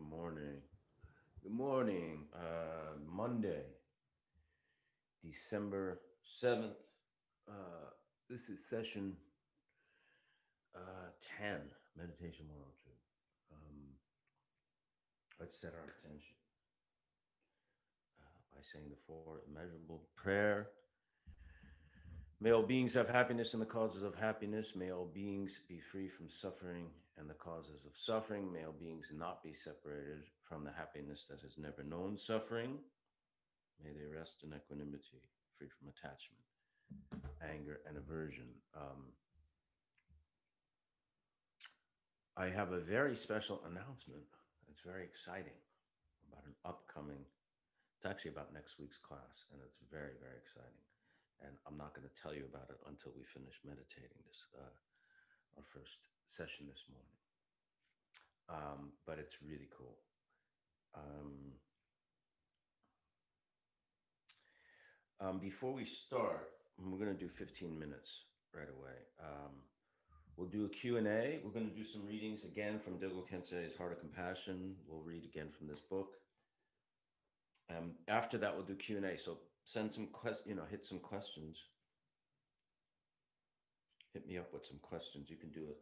morning. Good morning. Monday, December 7th. This is session 10, Meditation 102. Um, let's set our attention by saying the four immeasurable prayer. May all beings have happiness and the causes of happiness. May all beings be free from suffering and the causes of suffering. May all beings not be separated from the happiness that has never known suffering. May they rest in equanimity, free from attachment, anger, and aversion. I have a very special announcement. It's very exciting about an upcoming, it's actually about next week's class, and it's very, very exciting. And I'm not going to tell you about it until we finish meditating our first session this morning. But it's really cool. Before we start, we're going to do 15 minutes right away. We'll do a Q&A. We're going to do some readings again from Dilgo Kensei's Heart of Compassion. We'll read again from this book. After that, we'll do Q&A. So send some hit some questions. Hit me up with some questions. You can do it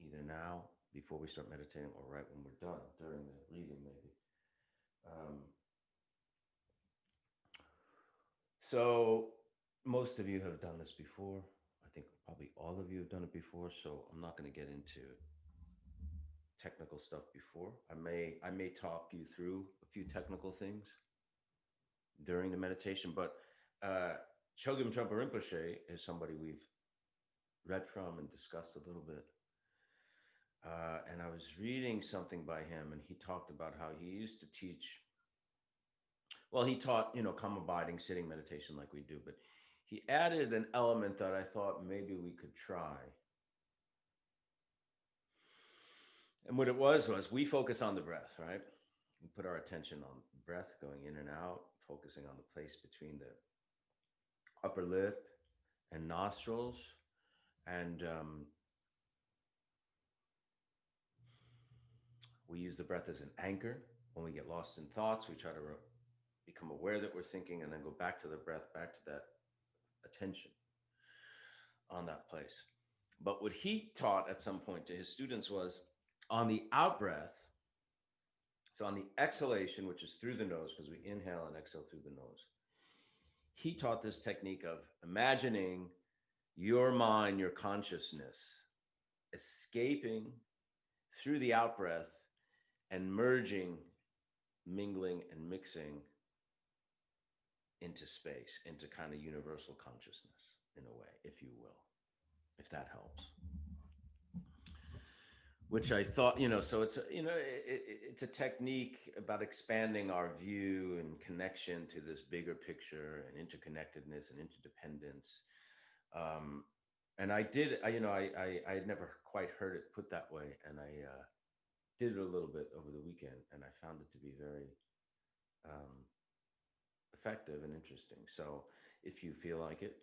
either now, before we start meditating, or right when we're done, during the reading maybe. So most of you have done this before. I think probably all of you have done it before, so I'm not going to get into technical stuff before. I may talk you through a few technical things during the meditation, but Chogyam Trungpa Rinpoche is somebody we've read from and discussed a little bit. And I was reading something by him, and he talked about how he used to teach. Well, he taught, calm abiding, sitting meditation like we do, but he added an element that I thought maybe we could try. And what it was we focus on the breath, right? We put our attention on breath going in and out, focusing on the place between the upper lip and nostrils. And we use the breath as an anchor. When we get lost in thoughts, we try to become aware that we're thinking and then go back to the breath, back to that attention on that place. But what he taught at some point to his students was on the out breath, so on the exhalation, which is through the nose, because we inhale and exhale through the nose, he taught this technique of imagining your mind, your consciousness, escaping through the out breath and merging, mingling, and mixing into space, into kind of universal consciousness in a way, if you will, if that helps. Which I thought, so it's it's a technique about expanding our view and connection to this bigger picture and interconnectedness and interdependence. And I had never quite heard it put that way, and I did it a little bit over the weekend, and I found it to be very effective and interesting. So if you feel like it,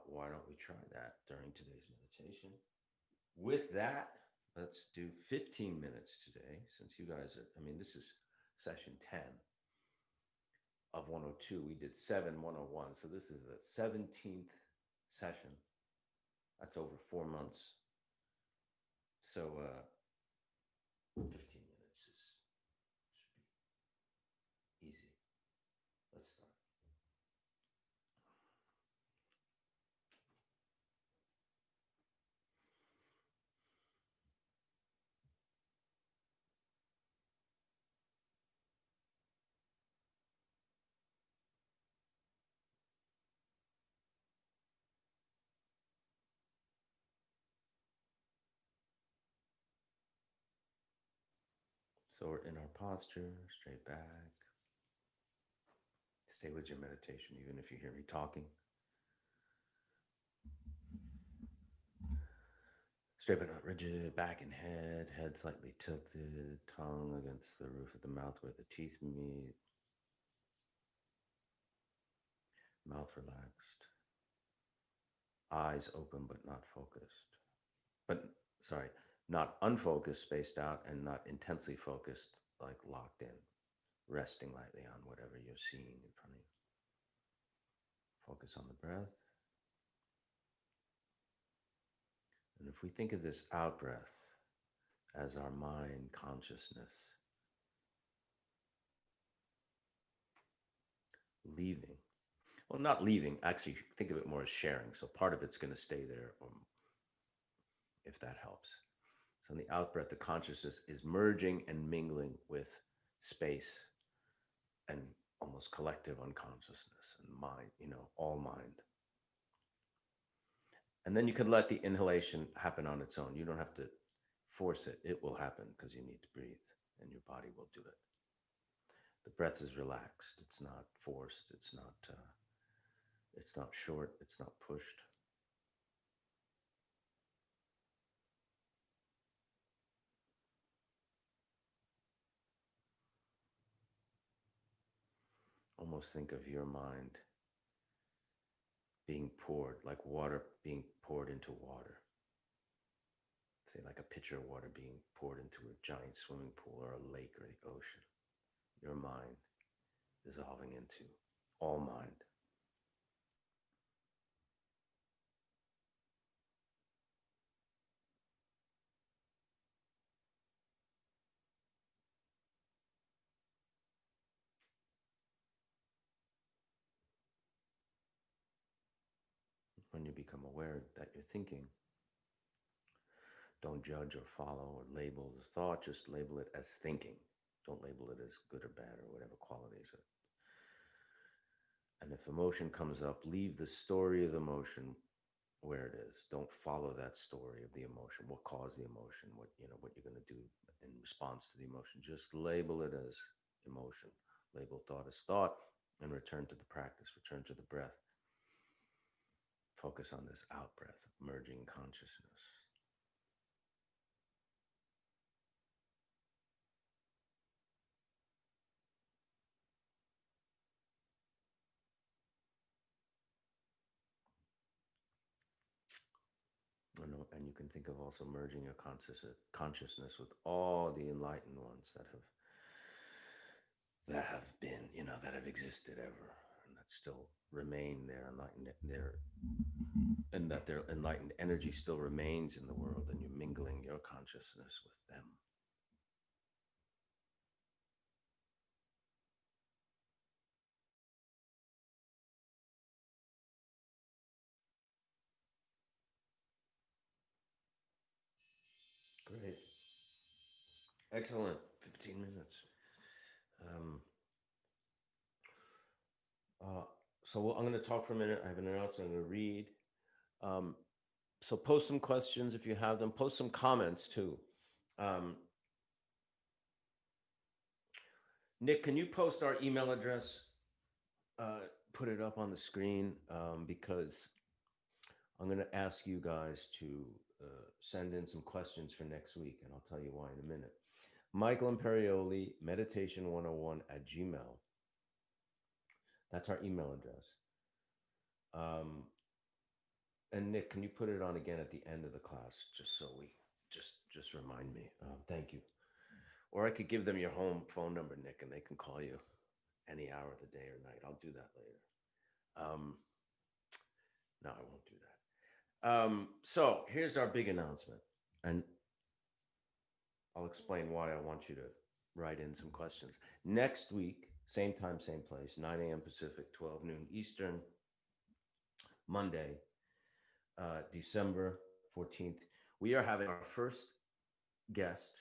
why don't we try that during today's meditation? With that, let's do 15 minutes today, since you guys are, this is session 10 of 102. We did 7 101. So this is the 17th session. That's over 4 months. So 15 minutes should be easy. Let's start. So we're in our posture, straight back. Stay with your meditation, even if you hear me talking. Straight but not rigid, back and head slightly tilted, tongue against the roof of the mouth where the teeth meet. Mouth relaxed. Eyes open but not focused. not unfocused, spaced out, and not intensely focused, like locked in, resting lightly on whatever you're seeing in front of you. Focus on the breath. And if we think of this out breath as our mind consciousness leaving, well, not leaving, actually, think of it more as sharing. So part of it's going to stay there, if that helps. So in the out breath, the consciousness is merging and mingling with space and almost collective unconsciousness and mind, all mind. And then you can let the inhalation happen on its own. You don't have to force it. It will happen because you need to breathe and your body will do it. The breath is relaxed. It's not forced. It's not short. It's not pushed. Almost think of your mind being poured, like water being poured into water. Say, like a pitcher of water being poured into a giant swimming pool or a lake or the ocean. Your mind dissolving into all mind. When you become aware that you're thinking, don't judge or follow or label the thought, just label it as thinking. Don't label it as good or bad or whatever qualities. And if emotion comes up, leave the story of the emotion where it is. Don't follow that story of the emotion. What caused the emotion? What you're going to do in response to the emotion. Just label it as emotion. Label thought as thought, and return to the practice. Return to the breath. Focus on this out breath, merging consciousness. And you can think of also merging your consciousness with all the enlightened ones that have been, that have existed ever, and that still remain there, enlightened there, and that their enlightened energy still remains in the world, and you're mingling your consciousness with them. Great. Excellent. 15 minutes. Um, I'm going to talk for a minute. I have an announcement I'm going to read. Um, so post some questions if you have them. Post some comments too. Um, Nick, can you post our email address? Put it up on the screen, because I'm going to ask you guys to send in some questions for next week, and I'll tell you why in a minute. Michael Imperioli, meditation101 at Gmail. That's our email address. And Nick, can you put it on again at the end of the class, just so we just remind me? Thank you. Or I could give them your home phone number, Nick, and they can call you any hour of the day or night. I'll do that later. No, I won't do that. So here's our big announcement, and I'll explain why I want you to write in some questions. Next week, same time, same place, 9 a.m. Pacific, 12 noon Eastern, Monday, December 14th, we are having our first guest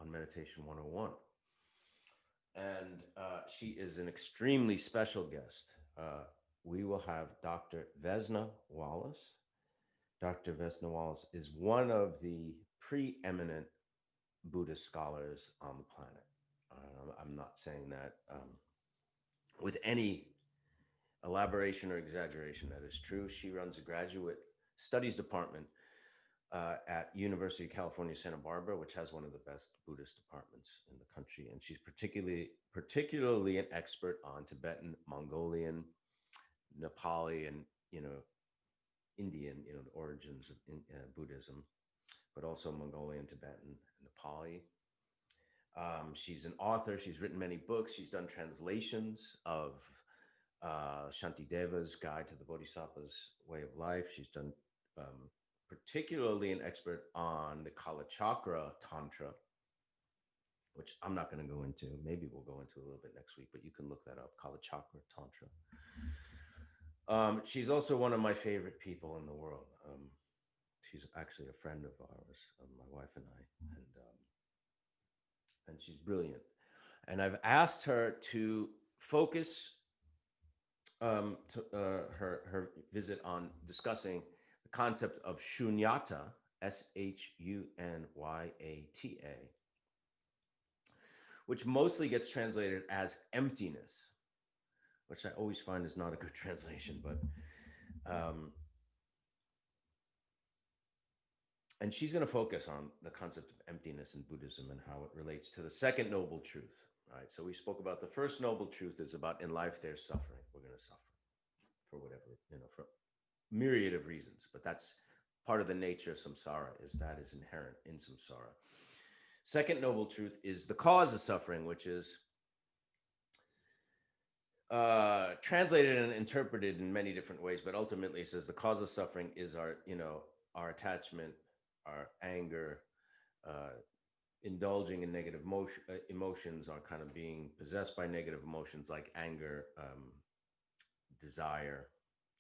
on Meditation 101. And she is an extremely special guest. We will have Dr. Vesna Wallace. Dr. Vesna Wallace is one of the preeminent Buddhist scholars on the planet. I'm not saying that with any elaboration or exaggeration. That is true. She runs a graduate studies department at University of California, Santa Barbara, which has one of the best Buddhist departments in the country. And she's particularly an expert on Tibetan, Mongolian, Nepali, and Indian, the origins of Buddhism, but also Mongolian, Tibetan, Nepali. She's an author. She's written many books. She's done translations of Shantideva's Guide to the Bodhisattva's Way of Life. She's done particularly an expert on the Kalachakra Tantra, which I'm not going to go into. Maybe we'll go into a little bit next week, but you can look that up, Kalachakra Tantra. She's also one of my favorite people in the world. She's actually a friend of ours, my wife and I, and she's brilliant. And I've asked her to focus her visit on discussing the concept of shunyata, Shunyata, which mostly gets translated as emptiness, which I always find is not a good translation, but and she's going to focus on the concept of emptiness in Buddhism and how it relates to the second noble truth. Right. So we spoke about the first noble truth is about in life there's suffering. We're going to suffer for whatever, for myriad of reasons, but that's part of the nature of samsara, is that is inherent in samsara. Second noble truth is the cause of suffering, which is translated and interpreted in many different ways, but ultimately it says the cause of suffering is our attachment, our anger, indulging in negative emotions, are kind of being possessed by negative emotions like anger, desire,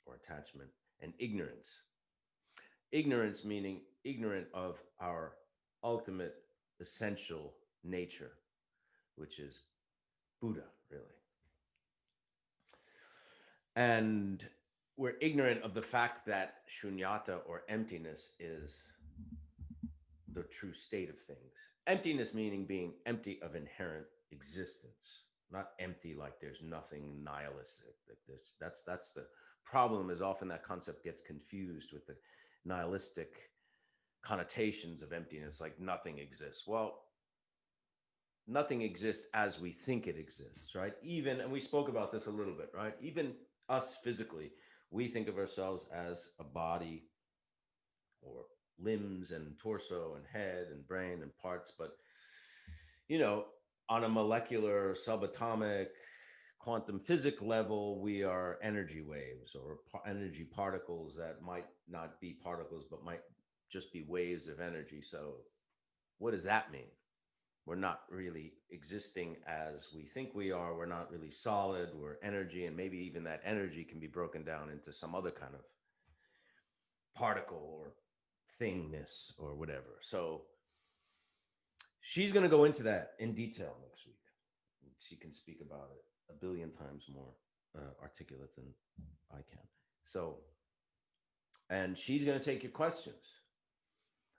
or attachment, and ignorance. Ignorance meaning ignorant of our ultimate essential nature, which is Buddha, really. And we're ignorant of the fact that shunyata, or emptiness, is the true state of things. Emptiness meaning being empty of inherent existence, not empty like there's nothing, nihilistic. That's the problem, is often that concept gets confused with the nihilistic connotations of emptiness, like nothing exists. Well, nothing exists as we think it exists, right? Even, and we spoke about this a little bit, right? Even us physically, we think of ourselves as a body, or limbs and torso and head and brain and parts, but on a molecular, subatomic, quantum physics level, we are energy waves, or energy particles that might not be particles but might just be waves of energy. So what does that mean? We're not really existing as we think we are. We're not really solid. We're energy, and maybe even that energy can be broken down into some other kind of particle or thingness or whatever. So she's going to go into that in detail next week. She can speak about it a billion times more articulate than I can. So, and she's going to take your questions.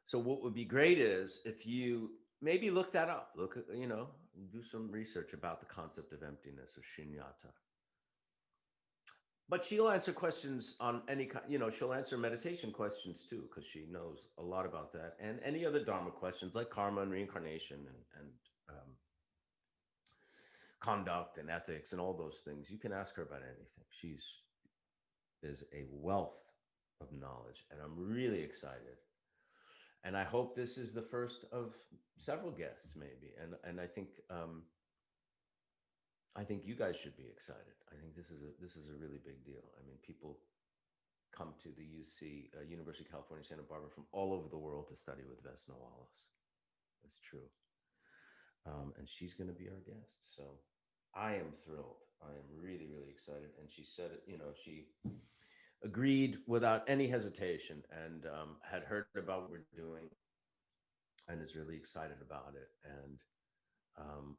So what would be great is if you maybe look that up, look at, do some research about the concept of emptiness, or shunyata. But she'll answer questions on any kind, she'll answer meditation questions too, because she knows a lot about that, and any other Dharma questions like karma and reincarnation and conduct and ethics and all those things. You can ask her about anything. She's is a wealth of knowledge, and I'm really excited. And I hope this is the first of several guests, maybe. And I think you guys should be excited. I think this is a really big deal. I mean, people come to the UC, University of California, Santa Barbara, from all over the world to study with Vesna Wallace. It's true. And she's going to be our guest. So I am thrilled. I am really, really excited. And she said it, she agreed without any hesitation, and had heard about what we're doing and is really excited about it. And I'm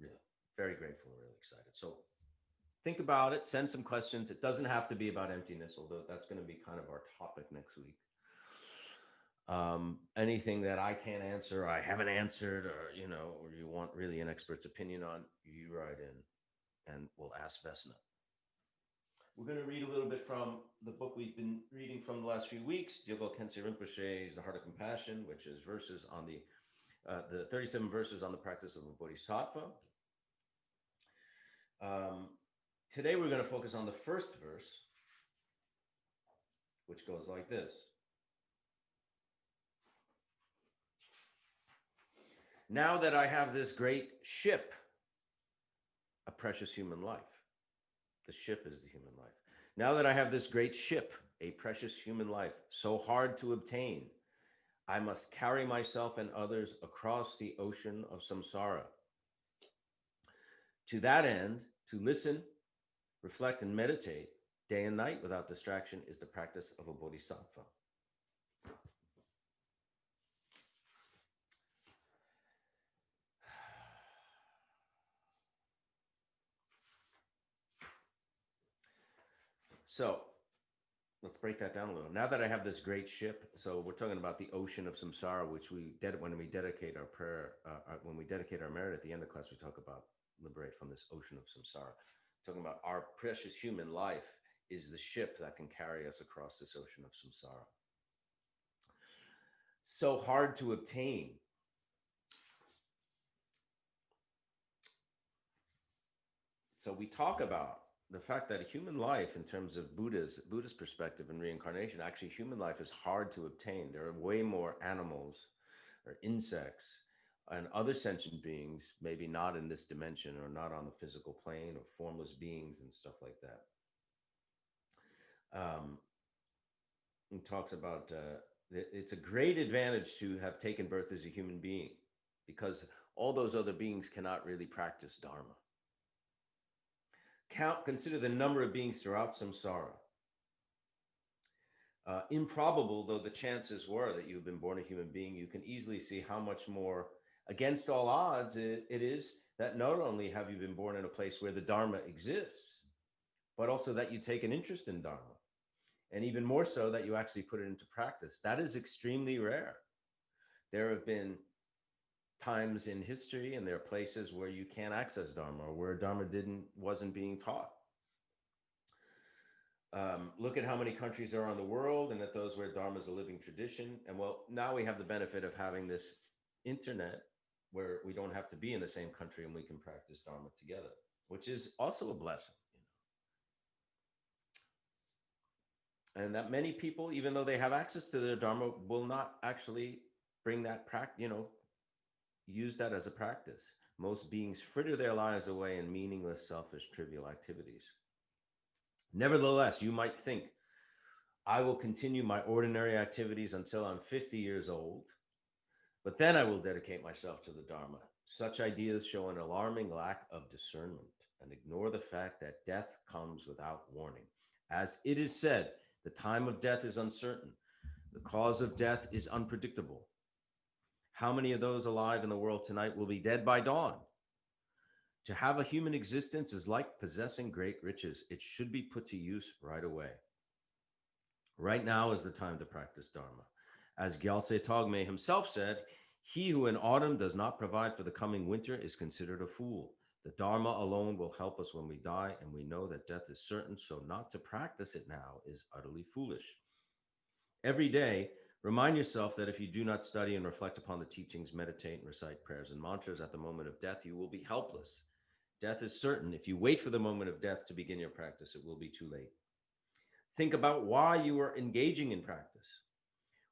really very grateful and really excited. So think about it, send some questions. It doesn't have to be about emptiness, although that's going to be kind of our topic next week. Anything that I can't answer, I haven't answered, or you want really an expert's opinion on, you write in and we'll ask Vesna. We're going to read a little bit from the book we've been reading from the last few weeks, Gyalpo Khyentse Rinpoche's The Heart of Compassion, which is verses on the 37 verses on the practice of a bodhisattva. Today we're going to focus on the first verse, which goes like this. Now that I have this great ship, a precious human life. The ship is the human life. Now that I have this great ship, a precious human life, so hard to obtain, I must carry myself and others across the ocean of samsara. To that end, to listen, reflect, and meditate day and night without distraction is the practice of a bodhisattva. So let's break that down a little. Now that I have this great ship, so we're talking about the ocean of samsara, which when we dedicate our prayer, when we dedicate our merit at the end of class, we talk about liberate from this ocean of samsara. Talking about our precious human life is the ship that can carry us across this ocean of samsara. So hard to obtain. So we talk about the fact that human life, in terms of Buddhist perspective and reincarnation, actually human life is hard to obtain. There are way more animals or insects and other sentient beings, maybe not in this dimension or not on the physical plane, or formless beings and stuff like that. He talks about it's a great advantage to have taken birth as a human being, because all those other beings cannot really practice Dharma. Consider the number of beings throughout samsara. Improbable though the chances were that you've been born a human being, you can easily see how much more against all odds it is that not only have you been born in a place where the Dharma exists, but also that you take an interest in Dharma, and even more so that you actually put it into practice. That is extremely rare. There have been times in history, and there are places where you can't access Dharma, or where Dharma wasn't being taught. Look at how many countries there are in the world, and at those where Dharma is a living tradition. And well, now we have the benefit of having this internet where we don't have to be in the same country, and we can practice Dharma together, which is also a blessing. And that many people, even though they have access to their Dharma, will not actually bring that use that as a practice. Most beings fritter their lives away in meaningless, selfish, trivial activities. Nevertheless, you might think, I will continue my ordinary activities until I'm 50 years old, but then I will dedicate myself to the Dharma. Such ideas show an alarming lack of discernment and ignore the fact that death comes without warning. As it is said, the time of death is uncertain. The cause of death is unpredictable. How many of those alive in the world tonight will be dead by dawn? To have a human existence is like possessing great riches. It should be put to use right away. Right now is the time to practice Dharma. As Gyaltse Togme himself said, he who in autumn does not provide for the coming winter is considered a fool. The Dharma alone will help us when we die, and we know that death is certain, so not to practice it now is utterly foolish. Every day, remind yourself that if you do not study and reflect upon the teachings, meditate and recite prayers and mantras at the moment of death, you will be helpless. Death is certain. If you wait for the moment of death to begin your practice, it will be too late. Think about why you are engaging in practice.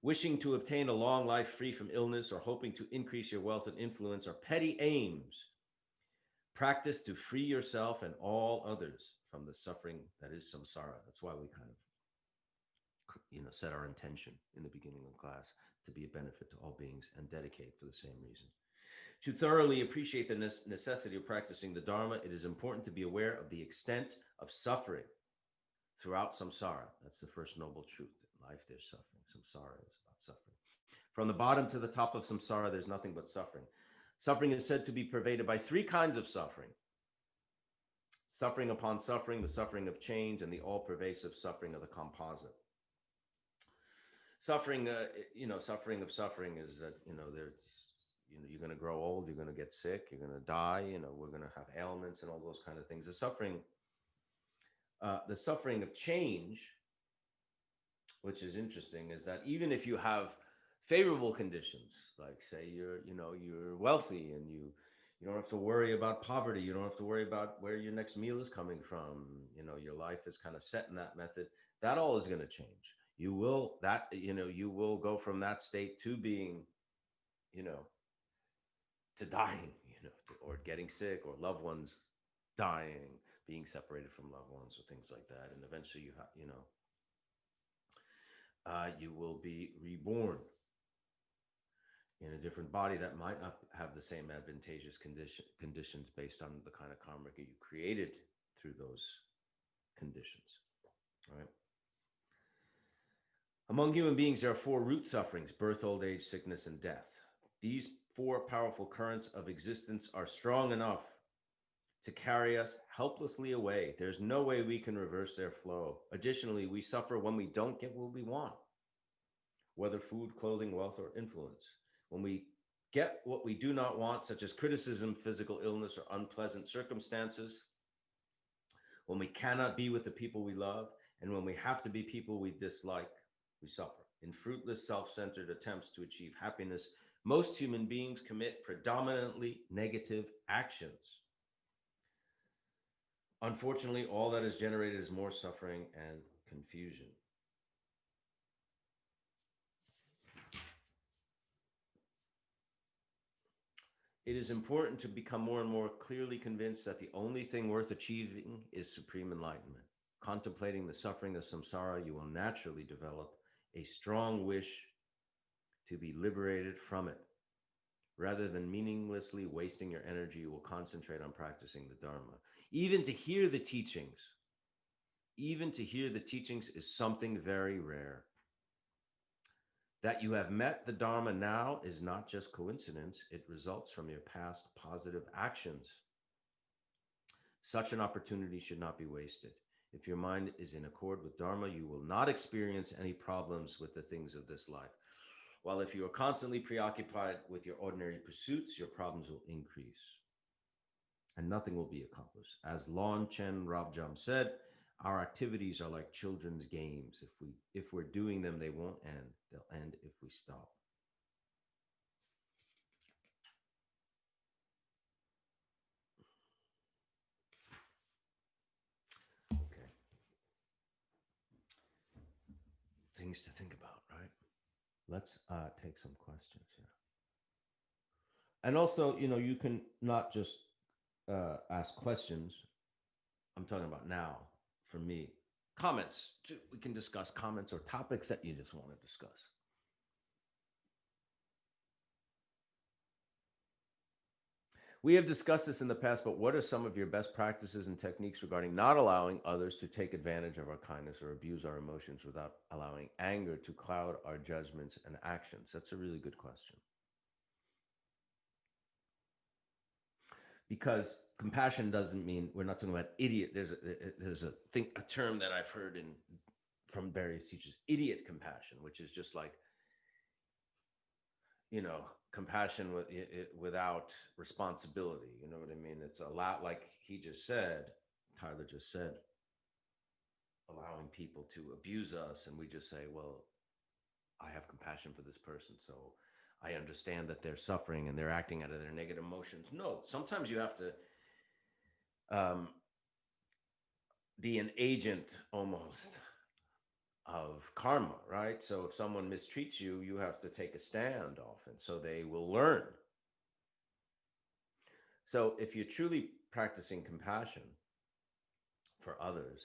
Wishing to obtain a long life free from illness or hoping to increase your wealth and influence are petty aims. Practice to free yourself and all others from the suffering that is samsara. That's why we kind of set our intention in the beginning of class to be a benefit to all beings and dedicate for the same reason. To thoroughly appreciate the necessity of practicing the Dharma, it is important to be aware of the extent of suffering throughout samsara. That's the first noble truth. In life, there's suffering. Samsara is about suffering. From the bottom to the top of samsara, there's nothing but suffering. Suffering is said to be pervaded by three kinds of suffering: suffering upon suffering, the suffering of change, and the all-pervasive suffering of the composite. Suffering, suffering of suffering is that, you're going to grow old, you're going to get sick, you're going to die, we're going to have ailments and all those kind of things. The suffering of change, which is interesting, is that even if you have favorable conditions, like say you're wealthy and you don't have to worry about poverty, you don't have to worry about where your next meal is coming from, your life is kind of set in that method, that all is going to change. You will go from that state to being, to dying, or getting sick, or loved ones dying, being separated from loved ones, or things like that. And eventually you will be reborn in a different body that might not have the same advantageous conditions based on the kind of karma you created through those conditions. Right? Among human beings, there are four root sufferings: birth, old age, sickness, and death. These four powerful currents of existence are strong enough to carry us helplessly away. There's no way we can reverse their flow. Additionally, we suffer when we don't get what we want, whether food, clothing, wealth, or influence. When we get what we do not want, such as criticism, physical illness, or unpleasant circumstances, when we cannot be with the people we love, and when we have to be people we dislike, we suffer. In fruitless, self-centered attempts to achieve happiness, most human beings commit predominantly negative actions. Unfortunately, all that is generated is more suffering and confusion. It is important to become more and more clearly convinced that the only thing worth achieving is supreme enlightenment. Contemplating the suffering of samsara, you will naturally develop a strong wish to be liberated from it. Rather than meaninglessly wasting your energy, you will concentrate on practicing the Dharma. Even to hear the teachings is something very rare. That you have met the Dharma now is not just coincidence, it results from your past positive actions. Such an opportunity should not be wasted. If your mind is in accord with Dharma, you will not experience any problems with the things of this life. While if you are constantly preoccupied with your ordinary pursuits, your problems will increase and nothing will be accomplished. As Lon Chen Rabjam said, our activities are like children's games. If we're doing them, they won't end. They'll end if we stop. Okay. Things to think about, right? Let's take some questions here. And also, you can not just ask questions. I'm talking about now, for me. Comments. We can discuss comments or topics that you just want to discuss. We have discussed this in the past, but what are some of your best practices and techniques regarding not allowing others to take advantage of our kindness or abuse our emotions without allowing anger to cloud our judgments and actions? That's a really good question. Because compassion doesn't mean we're not talking about idiot. There's a term that I've heard from various teachers, idiot compassion, which is just like, compassion without responsibility. You know what I mean? It's a lot like Tyler just said, allowing people to abuse us, and we just say, well, I have compassion for this person, so I understand that they're suffering and they're acting out of their negative emotions. No, sometimes you have to be an agent almost of karma, right? So if someone mistreats you, you have to take a stand often, so they will learn. So if you're truly practicing compassion for others,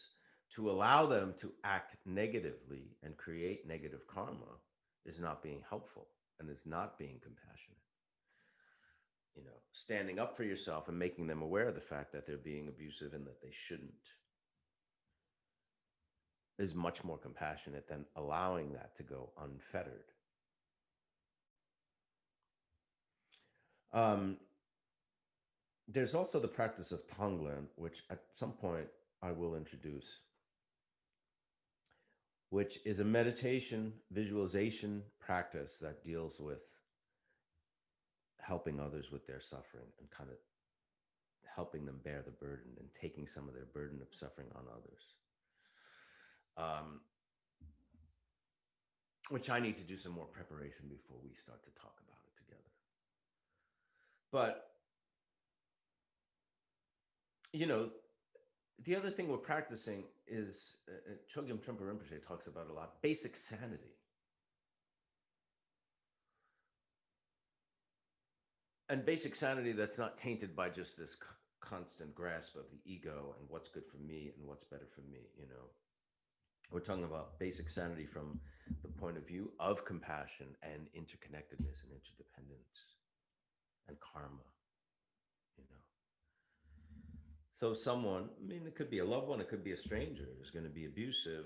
to allow them to act negatively and create negative karma is not being helpful and is not being compassionate. Standing up for yourself and making them aware of the fact that they're being abusive and that they shouldn't is much more compassionate than allowing that to go unfettered. There's also the practice of Tonglen, which at some point I will introduce, which is a meditation visualization practice that deals with helping others with their suffering and kind of helping them bear the burden and taking some of their burden of suffering on others. Which I need to do some more preparation before we start to talk about it together. But, the other thing we're practicing is, Chogyam Trungpa Rinpoche talks about a lot, basic sanity. And basic sanity that's not tainted by just this constant grasp of the ego and what's good for me and what's better for me, you know. We're talking about basic sanity from the point of view of compassion and interconnectedness and interdependence and karma, you know. So someone, I mean, it could be a loved one, it could be a stranger, is going to be abusive.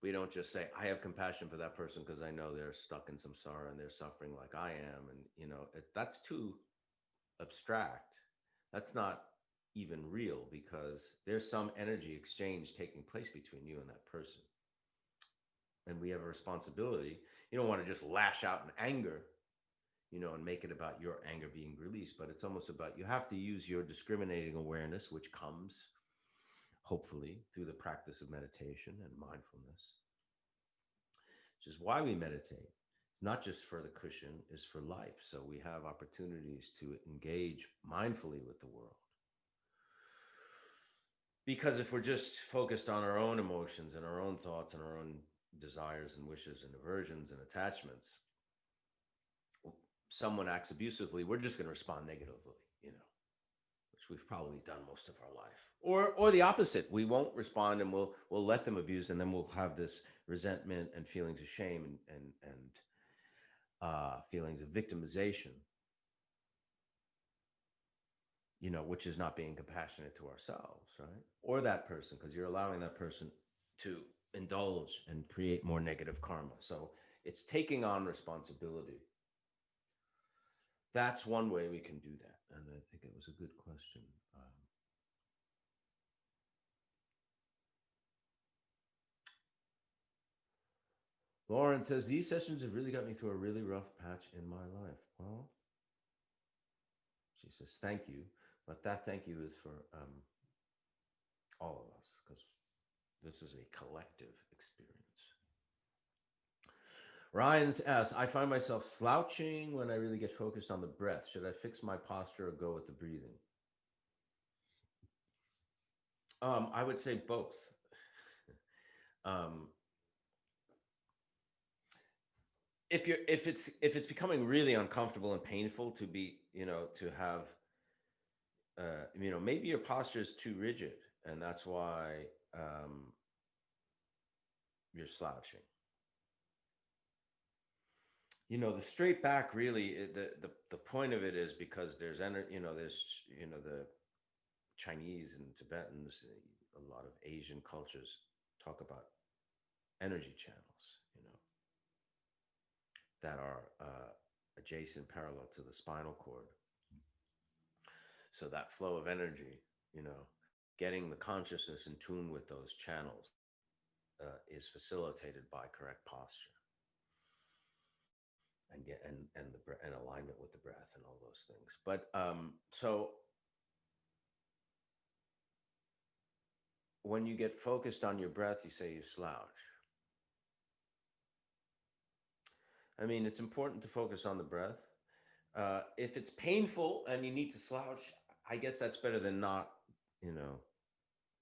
We don't just say, I have compassion for that person because I know they're stuck in some sorrow and they're suffering like I am. And, you know, that's too abstract. That's not even real because there's some energy exchange taking place between you and that person. And we have a responsibility. You don't want to just lash out in anger, you know, and make it about your anger being released, but it's almost about you have to use your discriminating awareness, which comes hopefully through the practice of meditation and mindfulness, which is why we meditate. It's not just for the cushion, it's for life. So we have opportunities to engage mindfully with the world. Because if we're just focused on our own emotions and our own thoughts and our own desires and wishes and aversions and attachments, someone acts abusively, we're just going to respond negatively, you know, which we've probably done most of our life. Or the opposite, we won't respond and we'll let them abuse, and then we'll have this resentment and feelings of shame and feelings of victimization, you know, which is not being compassionate to ourselves, right? Or that person, because you're allowing that person to indulge and create more negative karma. So it's taking on responsibility. That's one way we can do that. And I think it was a good question. Lauren says, these sessions have really got me through a really rough patch in my life. Well, she says, thank you. But that thank you is for all of us, because this is a collective experience. Ryan's asks, I find myself slouching when I really get focused on the breath. Should I fix my posture or go with the breathing? I would say both. um, if it's becoming really uncomfortable and painful to be, you know, to have, you know, maybe your posture is too rigid, and that's why you're slouching. You know, the straight back really, the point of it is because there's you know, there's, you know, the Chinese and Tibetans, a lot of Asian cultures talk about energy channels, you know, that are adjacent, parallel to the spinal cord. So that flow of energy, you know, getting the consciousness in tune with those channels is facilitated by correct posture and and alignment with the breath and all those things. But so when you get focused on your breath, you say you slouch. I mean, it's important to focus on the breath. If it's painful and you need to slouch, I guess that's better than not, you know,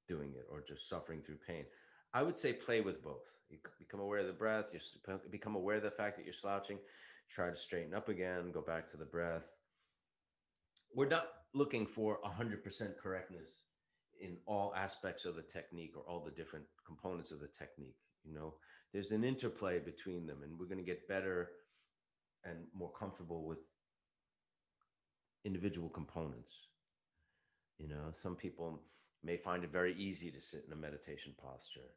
doing it or just suffering through pain. I would say play with both. You become aware of the breath, you become aware of the fact that you're slouching, try to straighten up again, go back to the breath. We're not looking for 100% correctness in all aspects of the technique or all the different components of the technique. You know, there's an interplay between them, and we're going to get better and more comfortable with individual components. You know, some people may find it very easy to sit in a meditation posture,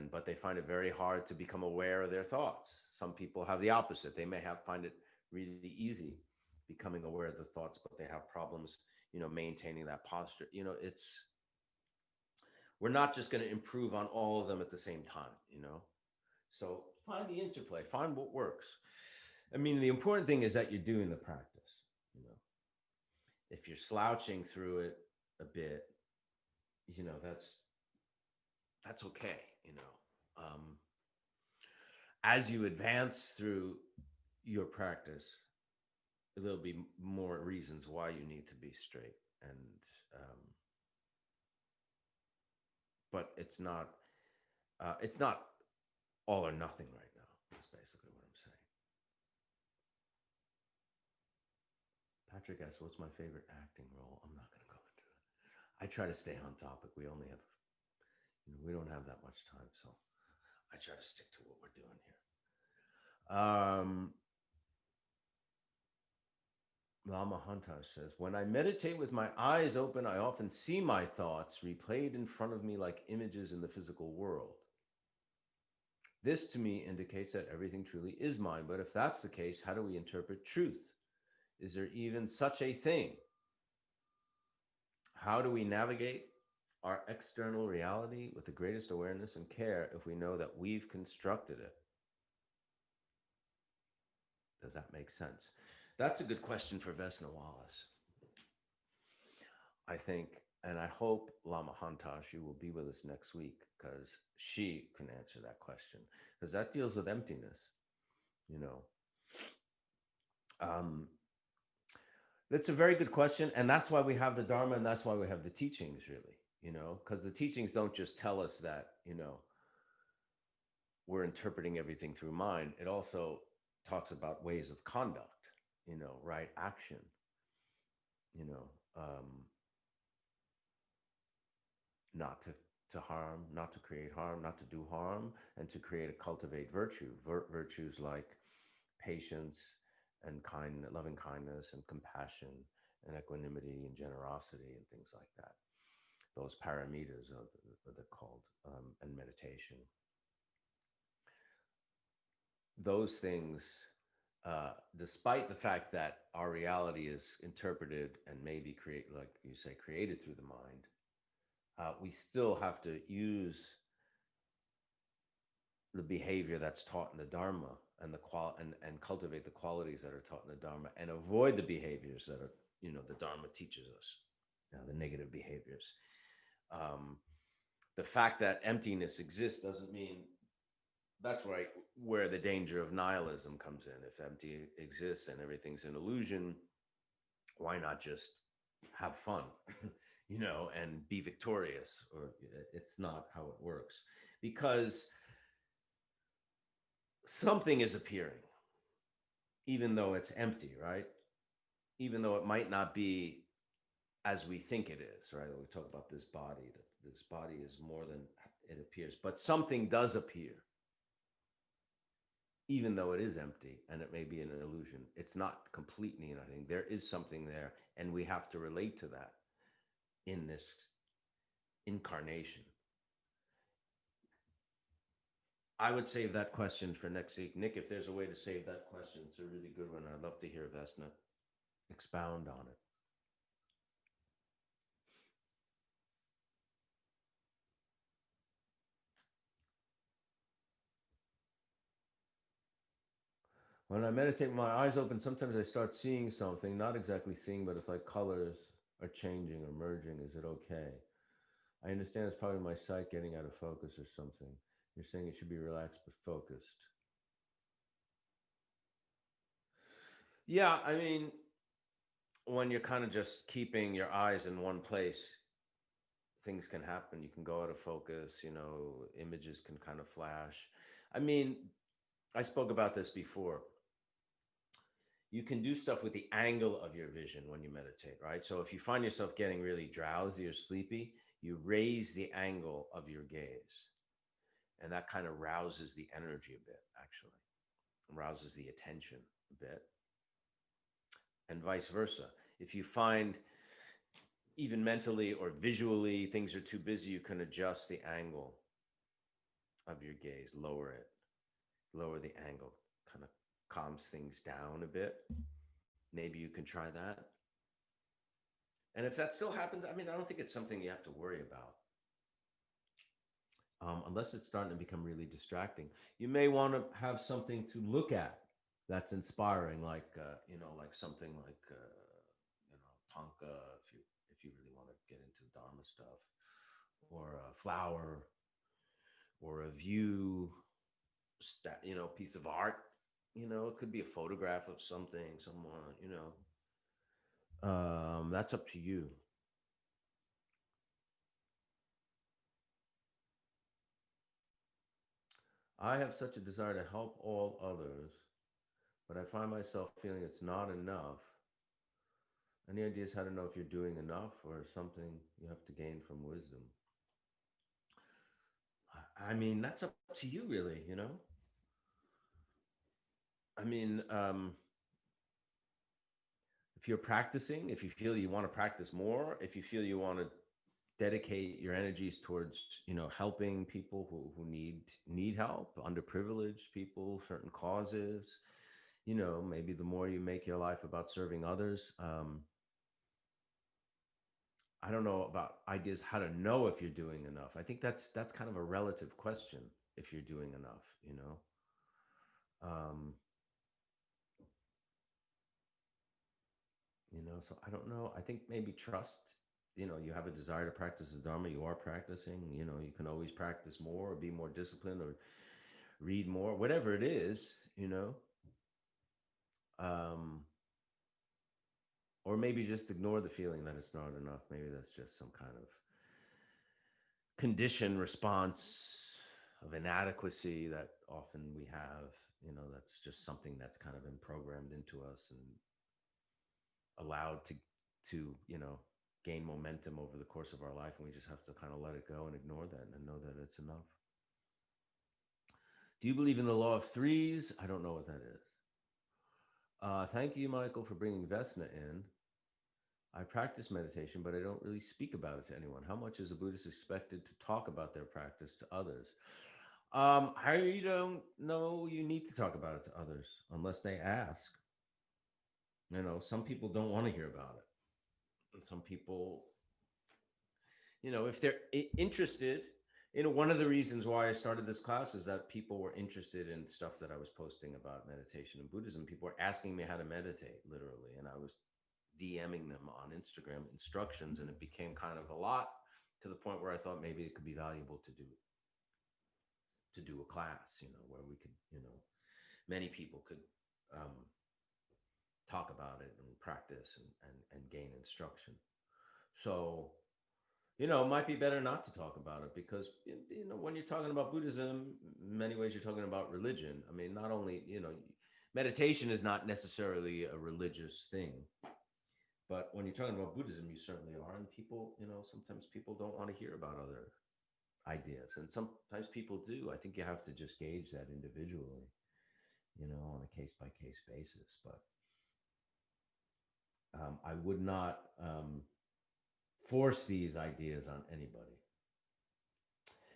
but they find it very hard to become aware of their thoughts. Some people have the opposite. They may find it really easy becoming aware of the thoughts, but they have problems, you know, maintaining that posture. You know, we're not just going to improve on all of them at the same time, you know. So find the interplay, find what works. I mean, the important thing is that you're doing the practice, you know. If you're slouching through it a bit, you know, that's okay, you know. As you advance through your practice, there'll be more reasons why you need to be straight, and but it's not all or nothing right now. That's basically what I'm saying. Patrick asks, what's my favorite acting role? I'm not going to go into that. I try to stay on topic. We only have, we don't have that much time. So I try to stick to what we're doing here. Lama Hantash says, when I meditate with my eyes open, I often see my thoughts replayed in front of me like images in the physical world. This to me indicates that everything truly is mine. But if that's the case, how do we interpret truth? Is there even such a thing? How do we navigate our external reality with the greatest awareness and care if we know that we've constructed it? Does that make sense? That's a good question for Vesna Wallace. I think, and I hope Lama Hantash, you will be with us next week because she can answer that question, because that deals with emptiness, you know. That's a very good question, and that's why we have the Dharma, and that's why we have the teachings, really, because the teachings don't just tell us that, we're interpreting everything through mind. It also talks about ways of conduct, right action, you know, not to harm, not to create harm, not to do harm, and to cultivate virtue. Virtues like patience and loving kindness and compassion and equanimity and generosity and things like that. Those paramitas are they're called, and meditation. Those things, despite the fact that our reality is interpreted and maybe like you say, created through the mind, we still have to use the behavior that's taught in the Dharma and and cultivate the qualities that are taught in the Dharma and avoid the behaviors that are, the Dharma teaches us, the negative behaviors. The fact that emptiness exists doesn't mean that's right where the danger of nihilism comes in. If empty exists and everything's an illusion, why not just have fun, and be victorious? Or it's not how it works, because something is appearing, even though it's empty, right? Even though it might not be as we think it is, right? We talk about this body, that this body is more than it appears, but something does appear, even though it is empty and it may be an illusion. It's not completely nothing. There is something there, and we have to relate to that in this incarnation. I would save that question for next week. Nick, if there's a way to save that question, it's a really good one. I'd love to hear Vesna expound on it. When I meditate with my eyes open, sometimes I start seeing something, not exactly seeing, but it's like colors are changing or merging. Is it okay? I understand it's probably my sight getting out of focus or something. You're saying it should be relaxed but focused. Yeah, I mean, when you're kind of just keeping your eyes in one place, things can happen. You can go out of focus, images can kind of flash. I mean, I spoke about this before. You can do stuff with the angle of your vision when you meditate, right? So if you find yourself getting really drowsy or sleepy, you raise the angle of your gaze. And that kind of rouses the energy a bit, actually, rouses the attention a bit. And vice versa. If you find even mentally or visually things are too busy, you can adjust the angle of your gaze, lower it, lower the angle, kind of calms things down a bit. Maybe you can try that. And if that still happens, I mean, I don't think it's something you have to worry about. Unless it's starting to become really distracting. You may want to have something to look at that's inspiring, like like something like tanka, if you really want to get into Dharma stuff, or a flower, or a view, piece of art. It could be a photograph of something, someone. That's up to you. I have such a desire to help all others, but I find myself feeling it's not enough. Any ideas how to know if you're doing enough or something you have to gain from wisdom? I mean, that's up to you, really. I mean, if you're practicing, if you feel you want to practice more, if you feel you want to dedicate your energies towards, helping people who need help, underprivileged people, certain causes, maybe the more you make your life about serving others. I don't know about ideas how to know if you're doing enough. I think that's kind of a relative question. If you're doing enough. um so I don't know. I think maybe trust. You have a desire to practice the Dharma, you are practicing. You can always practice more or be more disciplined or read more, whatever it is. um or maybe just ignore the feeling that it's not enough. Maybe that's just some kind of conditioned response of inadequacy that often we have. That's just something that's kind of been programmed into us and allowed to gain momentum over the course of our life, and we just have to kind of let it go and ignore that and know that it's enough. Do you believe in the law of threes? I don't know what that is. Thank you, Michael, for bringing Vesna in. I practice meditation, but I don't really speak about it to anyone. How much is a Buddhist expected to talk about their practice to others? I don't know you need to talk about it to others unless they ask. Some people don't want to hear about it. And some people, if they're interested, one of the reasons why I started this class is that people were interested in stuff that I was posting about meditation and Buddhism. People were asking me how to meditate, literally, and I was DMing them on Instagram instructions, and it became kind of a lot, to the point where I thought maybe it could be valuable to do a class, where we could, many people could um, talk about it and practice and gain instruction. So, it might be better not to talk about it, because, when you're talking about Buddhism, in many ways you're talking about religion. I mean, not only, meditation is not necessarily a religious thing, but when you're talking about Buddhism, you certainly are. And people, sometimes people don't want to hear about other ideas. And sometimes people do. I think you have to just gauge that individually, on a case by case basis. But I would not force these ideas on anybody.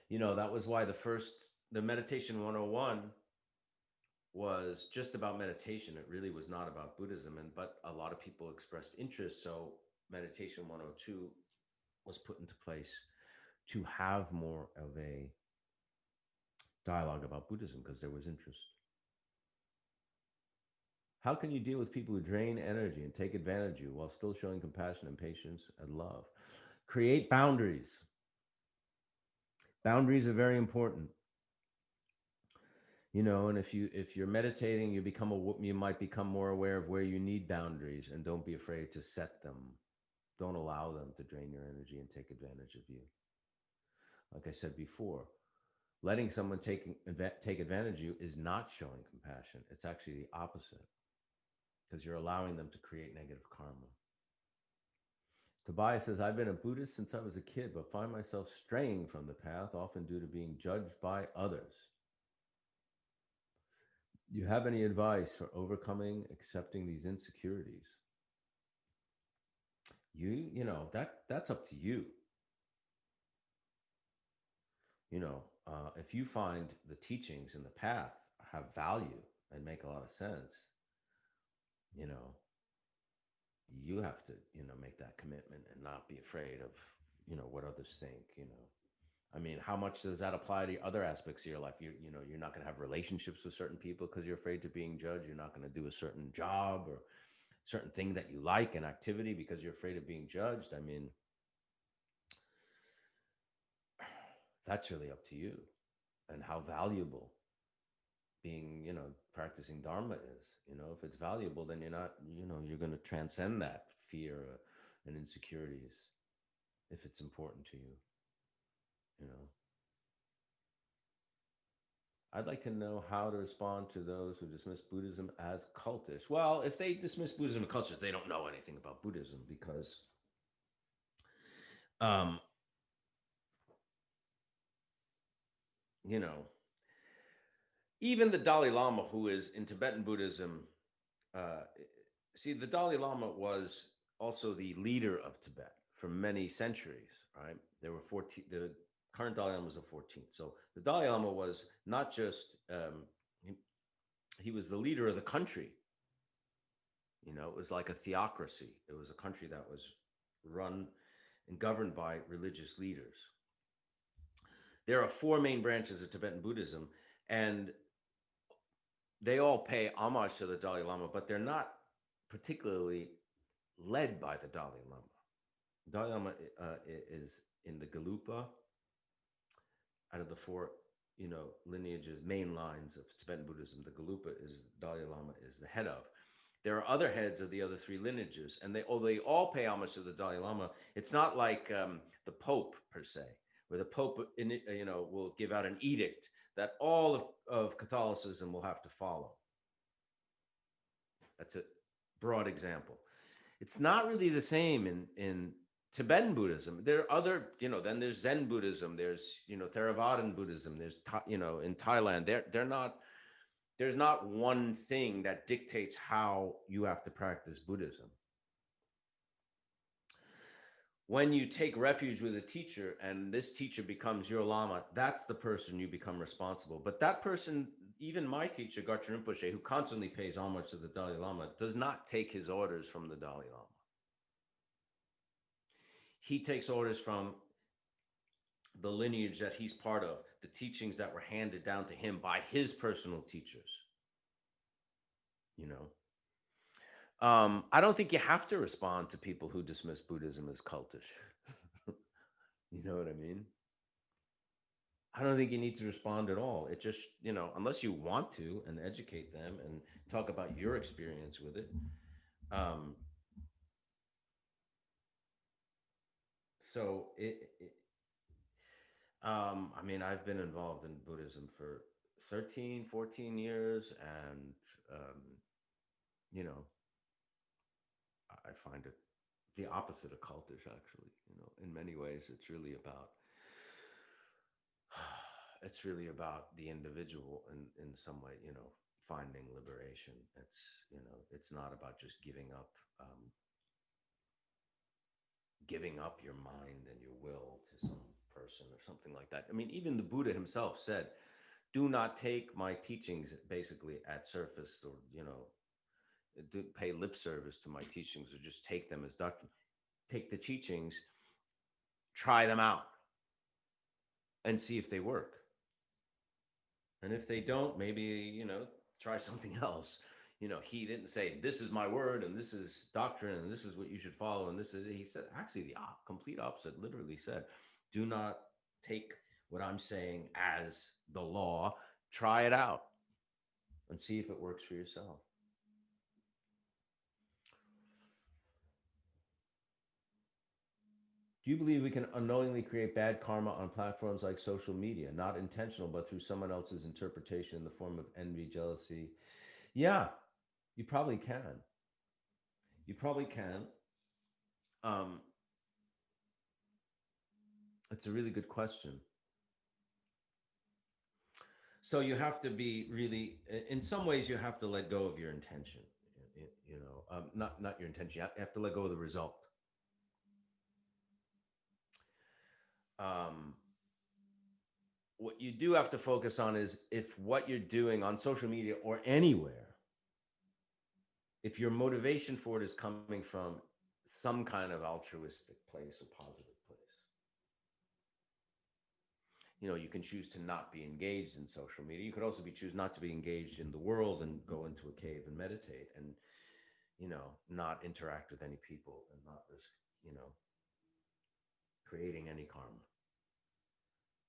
That was why the Meditation 101 was just about meditation. It really was not about Buddhism. But a lot of people expressed interest. So Meditation 102 was put into place to have more of a dialogue about Buddhism, because there was interest. How can you deal with people who drain energy and take advantage of you while still showing compassion and patience and love? Create boundaries. Boundaries are very important. And if you're meditating, you might become more aware of where you need boundaries, and don't be afraid to set them. Don't allow them to drain your energy and take advantage of you. Like I said before, letting someone take advantage of you is not showing compassion. It's actually the opposite, because you're allowing them to create negative karma. Tobias says, I've been a Buddhist since I was a kid, but find myself straying from the path, often due to being judged by others. Do you have any advice for overcoming, accepting these insecurities? That's up to you. If you find the teachings and the path have value and make a lot of sense, you know, you have to, make that commitment and not be afraid of, what others think. I mean, how much does that apply to other aspects of your life? You're not going to have relationships with certain people because you're afraid of being judged. You're not going to do a certain job or certain thing that you like, an activity, because you're afraid of being judged. I mean, that's really up to you, and how valuable being, practicing Dharma is. If it's valuable, then you're not, you're going to transcend that fear and insecurities if it's important to you, you know. I'd like to know how to respond to those who dismiss Buddhism as cultish. Well, if they dismiss Buddhism as cultish, they don't know anything about Buddhism because, um, you know, even the Dalai Lama, who is in Tibetan Buddhism, uh, see, the Dalai Lama was also the leader of Tibet for many centuries, right? There were 14, the current Dalai Lama was the 14th. So the Dalai Lama was not just, he was the leader of the country. You know, it was like a theocracy. It was a country that was run and governed by religious leaders. There are four main branches of Tibetan Buddhism, and they all pay homage to the Dalai Lama, but they're not particularly led by the Dalai Lama. Dalai Lama is in the Galupa out of the four, lineages, main lines of Tibetan Buddhism. The Galupa is Dalai Lama is the head of. There are other heads of the other three lineages, and they all pay homage to the Dalai Lama. It's not like the Pope per se, where the Pope will give out an edict that all of Catholicism will have to follow. That's a broad example. It's not really the same in Tibetan Buddhism. There are other, then there's Zen Buddhism, there's, Theravadan Buddhism, there's, in Thailand, they're not, there's not one thing that dictates how you have to practice Buddhism. When you take refuge with a teacher and this teacher becomes your Lama, that's the person you become responsible. But that person, even my teacher, Garchen Rinpoche, who constantly pays homage to the Dalai Lama, does not take his orders from the Dalai Lama. He takes orders from the lineage that he's part of, the teachings that were handed down to him by his personal teachers. You know, I don't think you have to respond to people who dismiss Buddhism as cultish. You know what I mean? I don't think you need to respond at all. It just, unless you want to and educate them and talk about your experience with it. Um, so I mean, I've been involved in Buddhism for 13, 14 years, and um, you know, I find it the opposite of cultish, actually. In many ways, it's really about the individual in some way, finding liberation. It's not about just giving up your mind and your will to some person or something like that. I mean, even the Buddha himself said, do not take my teachings basically at surface, or, do pay lip service to my teachings, or just take them as doctrine. Take the teachings, try them out, and see if they work. And if they don't, maybe, try something else. He didn't say, this is my word and this is doctrine and this is what you should follow. And this is, he said, actually, the complete opposite, literally said, do not take what I'm saying as the law, try it out and see if it works for yourself. Do you believe we can unknowingly create bad karma on platforms like social media, not intentional, but through someone else's interpretation in the form of envy, jealousy? Yeah, you probably can. You probably can. Um, it's a really good question. So you have to be really, in some ways, you have to let go of your intention. Not your intention. You have to let go of the result. Um, what you do have to focus on is if what you're doing on social media or anywhere, if your motivation for it is coming from some kind of altruistic place or positive place. You can choose to not be engaged in social media. You could also choose not to be engaged in the world and go into a cave and meditate and, not interact with any people and not risk, you know, creating any karma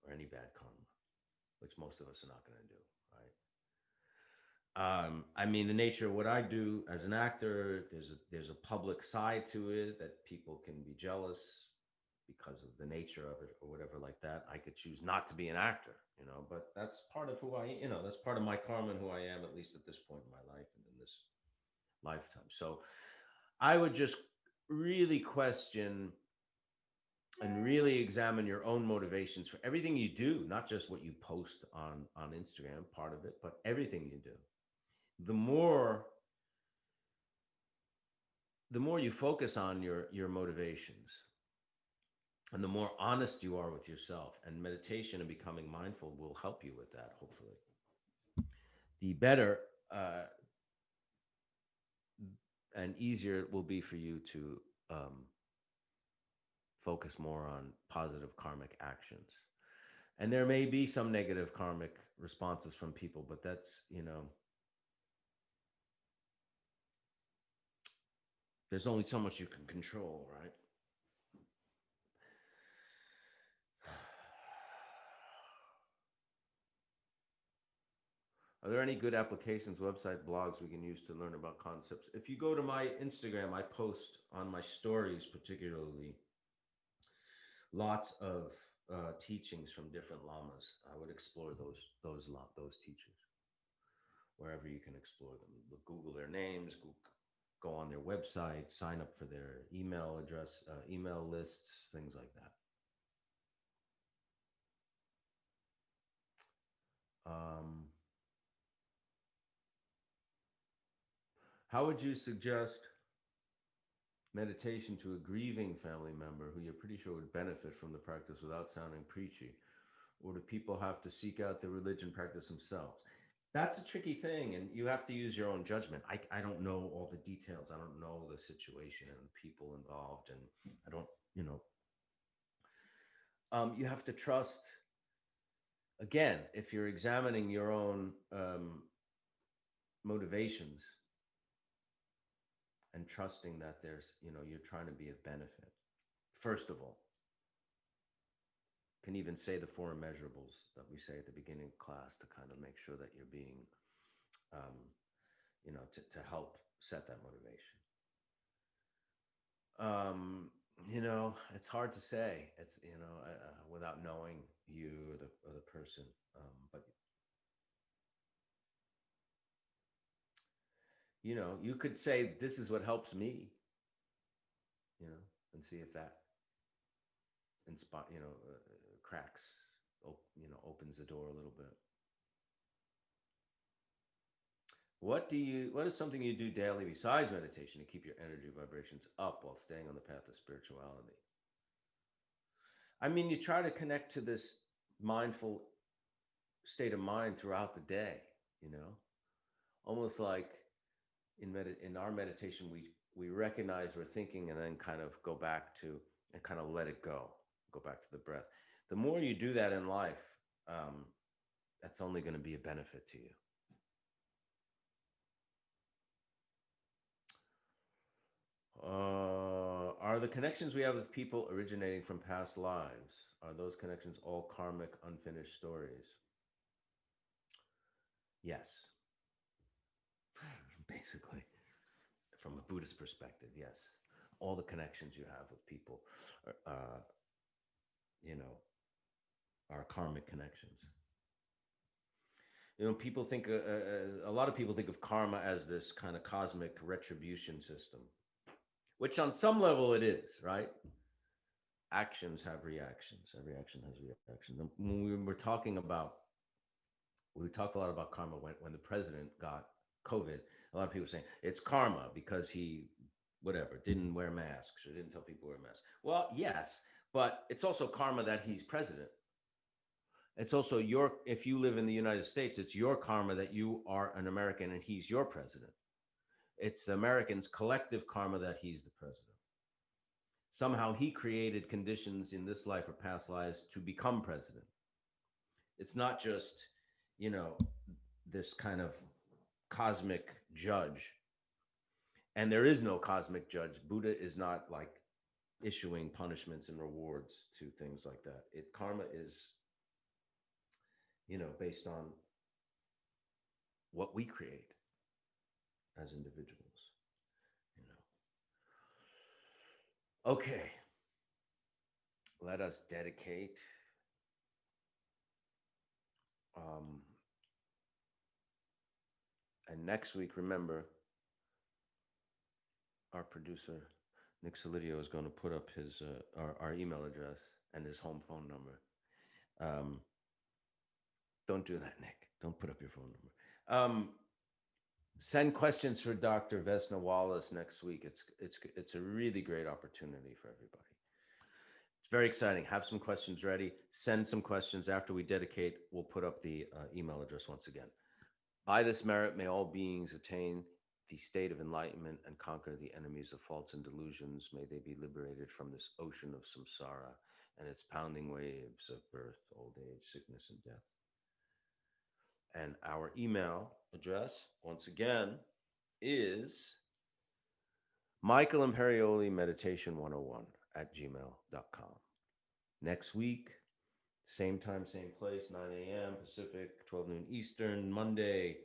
or any bad karma, which most of us are not going to do, right? I mean, the nature of what I do as an actor, there's a public side to it that people can be jealous because of the nature of it or whatever like that. I could choose not to be an actor, but that's part of who that's part of my karma and who I am, at least at this point in my life and in this lifetime. So I would just really question and really examine your own motivations for everything you do, not just what you post on Instagram, part of it, but everything you do. The more you focus on your motivations, and the more honest you are with yourself, and meditation and becoming mindful will help you with that, hopefully, the better and easier it will be for you to focus more on positive karmic actions. And there may be some negative karmic responses from people, but that's, there's only so much you can control, right? Are there any good applications, website, blogs we can use to learn about concepts? If you go to my Instagram, I post on my stories, particularly, lots of teachings from different lamas. I would explore those teachers wherever you can explore them. Google their names, go on their website, sign up for their email address, email lists, things like that. How would you suggest meditation to a grieving family member who you're pretty sure would benefit from the practice without sounding preachy? Or do people have to seek out the religion practice themselves? That's a tricky thing, and you have to use your own judgment. I don't know all the details. I don't know the situation and the people involved, and I don't, you have to trust. Again, if you're examining your own motivations and trusting that there's, you're trying to be of benefit, first of all, can even say the four immeasurables that we say at the beginning of class to kind of make sure that you're being, to help set that motivation. It's hard to say. It's, without knowing you or the person. But, you could say, this is what helps me, and see if that inspire, cracks, opens the door a little bit. What is something you do daily besides meditation to keep your energy vibrations up while staying on the path of spirituality? I mean, you try to connect to this mindful state of mind throughout the day, almost like in our meditation, we recognize we're thinking and then kind of go back to and kind of let it go back to the breath. The more you do that in life, that's only going to be a benefit to you. Are the connections we have with people originating from past lives? Are those connections all karmic, unfinished stories? Yes. Basically, from a Buddhist perspective, yes. All the connections you have with people, are karmic connections. People think, a lot of people think of karma as this kind of cosmic retribution system, which on some level it is, right? Actions have reactions. Every action has reactions. And when we talked a lot about karma when the president got COVID. A lot of people saying it's karma because he, whatever, didn't wear masks or didn't tell people to wear masks. Well, yes, but it's also karma that he's president. It's also if you live in the United States, it's your karma that you are an American and he's your president. It's the Americans' collective karma that he's the president. Somehow he created conditions in this life or past lives to become president. It's not just, this kind of cosmic judge. And there is no cosmic judge. Buddha is not like issuing punishments and rewards to things like that. Karma is, based on what we create as individuals. Okay. let us dedicate and next week, remember, our producer Nick Solidio is going to put up his our email address and his home phone number. Don't do that, Nick. Don't put up your phone number. Send questions for Dr. Vesna Wallace next week. It's a really great opportunity for everybody. It's very exciting. Have some questions ready. Send some questions after we dedicate. We'll put up the email address once again. By this merit, may all beings attain the state of enlightenment and conquer the enemies of faults and delusions. May they be liberated from this ocean of samsara and its pounding waves of birth, old age, sickness, and death. And our email address, once again, is Michael Imperioli Meditation 101 at gmail.com. Next week, same time, same place, 9 a.m. Pacific, 12 noon Eastern, Monday,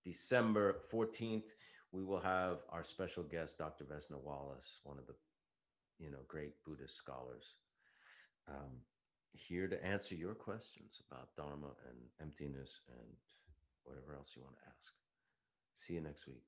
December 14th, we will have our special guest, Dr. Vesna Wallace, one of the great Buddhist scholars, here to answer your questions about Dharma and emptiness and whatever else you want to ask. See you next week.